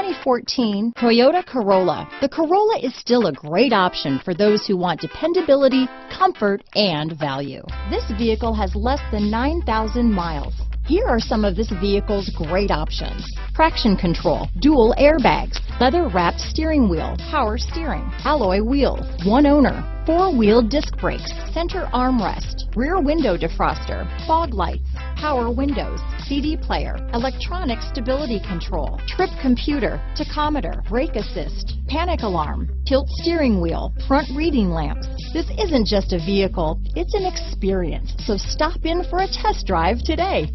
2014 Toyota Corolla. The Corolla is still a great option for those who want dependability, comfort, and value. This vehicle has less than 9,000 miles. Here are some of this vehicle's great options: traction control, dual airbags, leather-wrapped steering wheel, power steering, alloy wheels, one owner, four-wheel disc brakes, center armrest, rear window defroster, fog lights, power windows, CD player, electronic stability control, trip computer, tachometer, brake assist, panic alarm, tilt steering wheel, front reading lamps. This isn't just a vehicle, it's an experience. So stop in for a test drive today.